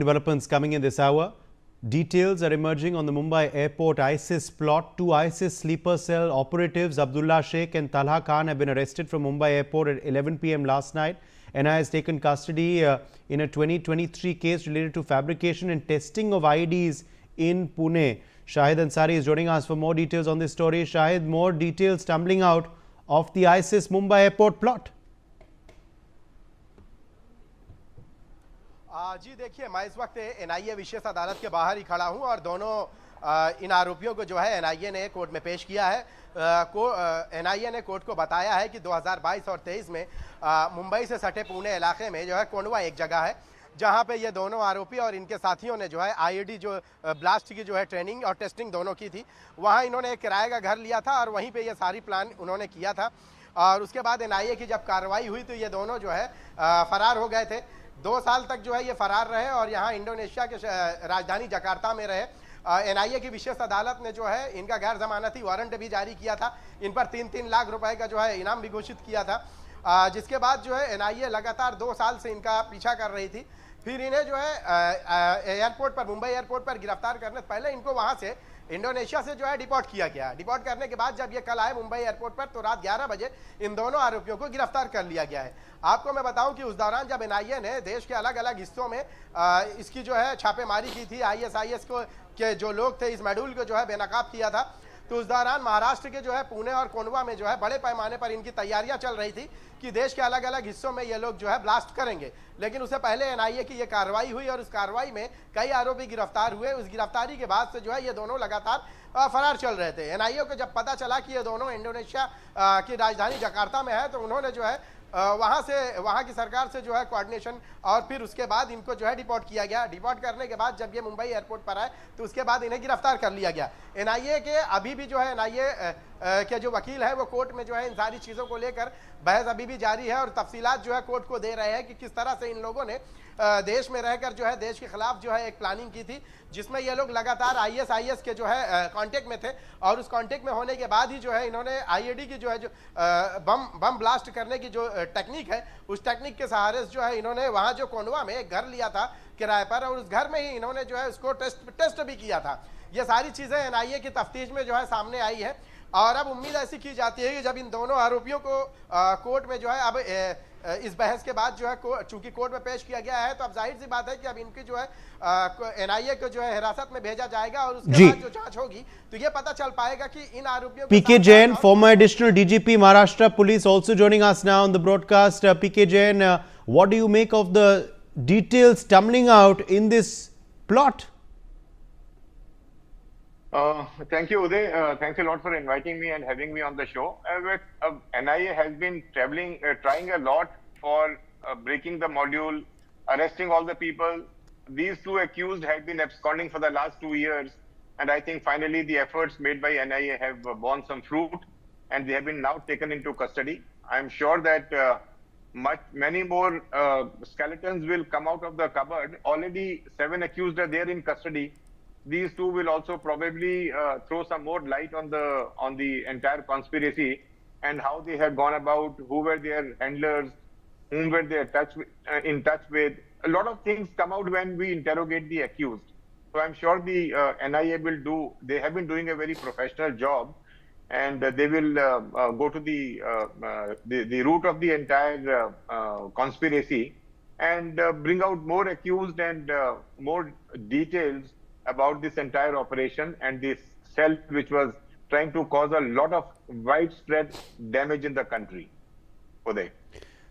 Developments coming in this hour. Details are emerging on the Mumbai airport ISIS plot. Two ISIS sleeper cell operatives, Abdullah Sheikh and Talha Khan, have been arrested from Mumbai airport at 11 p.m. last night. NIA has taken custody in a 2023 case related to fabrication and testing of IEDs in Pune. Shahid Ansari is joining us for more details on this story. Shahid, more details tumbling out of the ISIS Mumbai airport plot. जी देखिए, मैं इस वक्त NIA विशेष अदालत के बाहर ही खड़ा हूं और दोनों इन आरोपियों को जो है एनआईए ने कोर्ट में पेश किया है। एनआईए ने कोर्ट को बताया है कि 2022 और 23 में मुंबई से सटे पुणे इलाके में जो है कोंडवा एक जगह है जहां पे ये दोनों आरोपी और इनके साथियों ने जो है आईईडी जो ब्लास्ट की जो है ट्रेनिंग और टेस्टिंग दोनों की थी। वहां इन्होंने एक किराए का घर लिया था और वहीं पे ये सारी प्लान उन्होंने किया था और उसके बाद एनआईए की जब कार्रवाई हुई तो ये दोनों जो है फरार हो गए थे। 2 साल तक जो है ये फरार रहे और यहाँ इंडोनेशिया के राजधानी जकार्ता में रहे। एनआईए की विशेष अदालत ने जो है इनका गैर जमानती वारंट भी जारी किया था। इन पर 3-3 लाख रुपए का जो है इनाम भी घोषित किया था। जिसके बाद जो है एनआईए लगातार 2 साल से इनका पीछा कर रही थी। फिर इन्हें जो है एयरपोर्ट पर, मुंबई एयरपोर्ट पर गिरफ्तार करने से पहले इनको वहां से इंडोनेशिया से जो है डिपोर्ट किया गया। डिपोर्ट करने के बाद जब ये कल आए मुंबई एयरपोर्ट पर तो रात 11 बजे इन दोनों आरोपियों को गिरफ्तार कर लिया गया है। आपको मैं बताऊं कि उस दौरान जब एनआईए ने देश के अलग अलग हिस्सों में इसकी जो है छापेमारी की थी, आईएसआईएस को के जो लोग थे इस मॉड्यूल को जो है बेनकाब किया था, तो उस दौरान महाराष्ट्र के जो है पुणे और कोंडवा में जो है बड़े पैमाने पर इनकी तैयारियां चल रही थी कि देश के अलग अलग हिस्सों में ये लोग जो है ब्लास्ट करेंगे। लेकिन उससे पहले एनआईए की ये कार्रवाई हुई और उस कार्रवाई में कई आरोपी गिरफ्तार हुए। उस गिरफ्तारी के बाद से जो है ये दोनों लगातार फरार चल रहे थे। एनआईए को जब पता चला कि ये दोनों इंडोनेशिया की राजधानी जकार्ता में है तो उन्होंने जो है वहां की सरकार से जो है कोऑर्डिनेशन और फिर उसके बाद इनको जो है डिपोर्ट किया गया। डिपोर्ट करने के बाद जब ये मुंबई एयरपोर्ट पर आए तो उसके बाद इन्हें गिरफ्तार कर लिया गया। एनआईए के अभी भी जो है एनआईए के जो वकील है वो कोर्ट में जो है इन सारी चीजों को लेकर बहस अभी भी जारी है और तफसीलात जो है कोर्ट को दे रहे हैं कि किस तरह से इन लोगों ने देश में रहकर जो है देश के खिलाफ जो है एक प्लानिंग की थी, जिसमें ये लोग लगातार आईएसआईएस के जो है कांटेक्ट में थे और उस कांटेक्ट में होने के बाद ही जो है इन्होंने आईईडी की जो है जो बम ब्लास्ट करने की जो टेक्निक है उस टेक्निक के सहारे जो है इन्होंने वहां जो कोंडवा में एक घर लिया था किराए पर और उस घर में ही इन्होंने जो है उसको टेस्ट भी किया था। ये सारी चीजें एनआईए की तफ्तीश में जो है सामने आई है और अब उम्मीद ऐसी की जाती है कि जब इन दोनों आरोपियों को कोर्ट में जो है अब इस बहस के बाद जो है चूंकि कोर्ट में पेश किया गया है तो अब जाहिर सी बात है कि अब इनकी जो है एनआईए को जो है हिरासत में भेजा जाएगा और उसके बाद जो जांच होगी तो ये पता चल पाएगा कि इन आरोपियों PK Jain, former additional DGP Maharashtra Police, also joining us now on the broadcast. PK Jain, what do you make of the details tumbling out in this plot? Thank you, Uday. Thanks a lot for inviting me and having me on the show. NIA has been trying a lot for breaking the module, arresting all the people. These two accused have been absconding for the last 2 years. And I think finally the efforts made by NIA have borne some fruit and they have been now taken into custody. I'm sure that many more skeletons will come out of the cupboard. Already 7 accused are there in custody. These two will also probably throw some more light on the entire conspiracy and how they have gone about, who were their handlers, whom were they in touch with. A lot of things come out when we interrogate the accused. So I'm sure the NIA they have been doing a very professional job and they will go to the root of the entire conspiracy and bring out more accused and more details about this entire operation and this cell which was trying to cause a lot of widespread damage in the country. Uday.